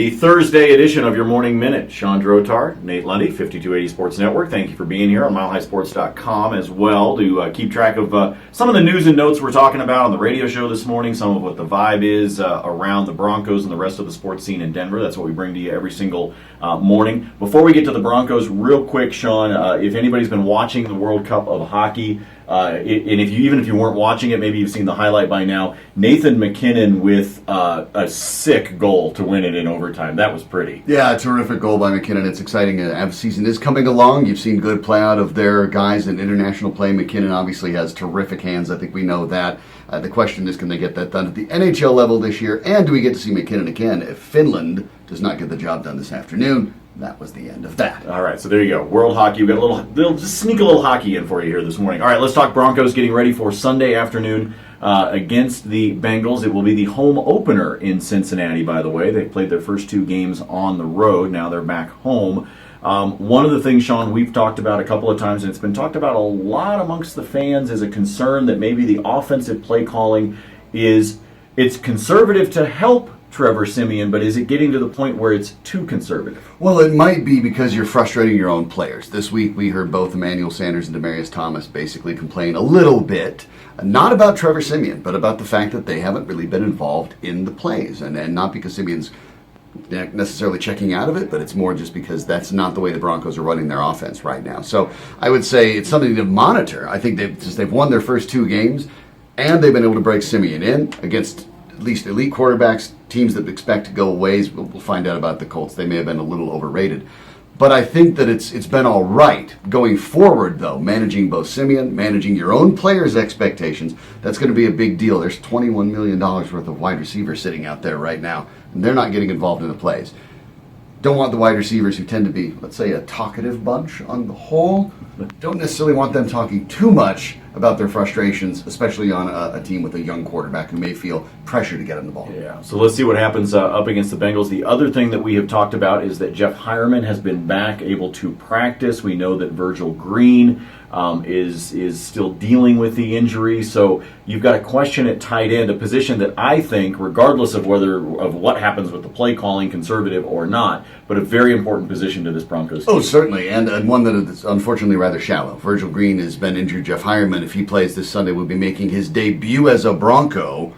The Thursday edition of your Morning Minute. Shawn Drotar, Nate Lundy, 5280 Sports Network. Thank you for being here on MileHighSports.com as well to keep track of some of the news and notes we're talking about on the radio show this morning, some of what the vibe is around the Broncos and the rest of the sports scene in Denver. That's what we bring to you every single morning. Before we get to the Broncos, real quick, Shawn, if anybody's been watching the World Cup of Hockey, and even if you weren't watching it, maybe you've seen the highlight by now. Nathan MacKinnon with a sick goal to win it in overtime. That was pretty. Yeah, a terrific goal by MacKinnon. It's exciting. The season is coming along. You've seen good play out of their guys in international play. MacKinnon obviously has terrific hands. I think we know that. The question is, can they get that done at the NHL level this year? And do we get to see MacKinnon again if Finland does not get the job done this afternoon? That was the end of that. All right, so there you go. World hockey. We got a little just sneak a little hockey in for you here this morning. All right, let's talk Broncos getting ready for Sunday afternoon against the Bengals. It will be the home opener in Cincinnati, by the way. They played their first two games on the road. Now they're back home. One of the things, Shawn, we've talked about a couple of times, and it's been talked about a lot amongst the fans, is a concern that maybe the offensive play calling it's conservative to help Trevor Siemian, but is it getting to the point where it's too conservative? Well, it might be because you're frustrating your own players. This week we heard both Emmanuel Sanders and Demaryius Thomas basically complain a little bit, not about Trevor Siemian, but about the fact that they haven't really been involved in the plays. And not because Siemian's necessarily checking out of it, but it's more just because that's not the way the Broncos are running their offense right now. So I would say it's something to monitor. I think they've won their first two games, and they've been able to break Siemian in against at least elite quarterbacks, teams that expect to go ways. We'll find out about the Colts. They may have been a little overrated. But I think that it's been all right. Going forward, though, managing both Siemian, managing your own players' expectations, that's going to be a big deal. There's $21 million worth of wide receivers sitting out there right now, and they're not getting involved in the plays. Don't want the wide receivers who tend to be, let's say, a talkative bunch on the whole. Don't necessarily want them talking too much about their frustrations, especially on a team with a young quarterback who may feel pressure to get him the ball. Yeah, so let's see what happens up against the Bengals. The other thing that we have talked about is that Jeff Hireman has been back, able to practice. We know that Virgil Green is still dealing with the injury. So you've got a question at tight end, a position that I think, regardless of what happens with the play calling, conservative or not, but a very important position to this Broncos team. Oh, certainly, and one that is unfortunately rather shallow. Virgil Green has been injured. Jeff Hireman, if he plays this Sunday, will be making his debut as a Bronco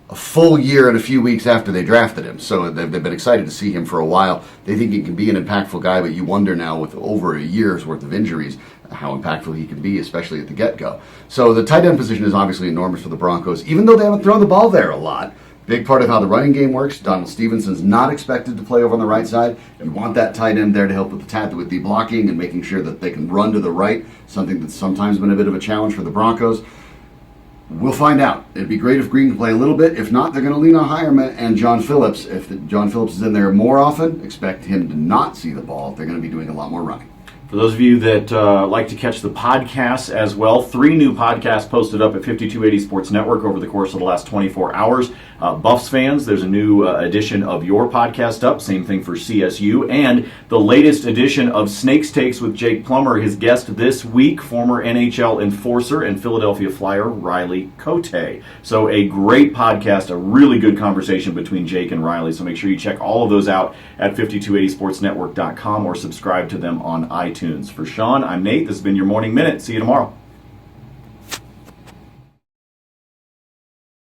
a full year and a few weeks after they drafted him. So they've been excited to see him for a while. They think he can be an impactful guy, but you wonder now with over a year's worth of injuries how impactful he can be, especially at the get-go. So the tight end position is obviously enormous for the Broncos, even though they haven't thrown the ball there a lot. Big part of how the running game works. Donald Stevenson's not expected to play over on the right side. You want that tight end there to help with the blocking and making sure that they can run to the right, something that's sometimes been a bit of a challenge for the Broncos. We'll find out. It'd be great if Green can play a little bit. If not, they're going to lean on Hireman and John Phillips. If John Phillips is in there more often, expect him to not see the ball. They're going to be doing a lot more running. For those of you that like to catch the podcasts as well, 3 new podcasts posted up at 5280 Sports Network over the course of the last 24 hours. Buffs fans, there's a new edition of your podcast up. Same thing for CSU. And the latest edition of Snakes Takes with Jake Plummer. His guest this week, former NHL enforcer and Philadelphia Flyer Riley Cote. So a great podcast, a really good conversation between Jake and Riley. So make sure you check all of those out at 5280sportsnetwork.com or subscribe to them on iTunes. For Shawn, I'm Nate. This has been your Morning Minute. See you tomorrow.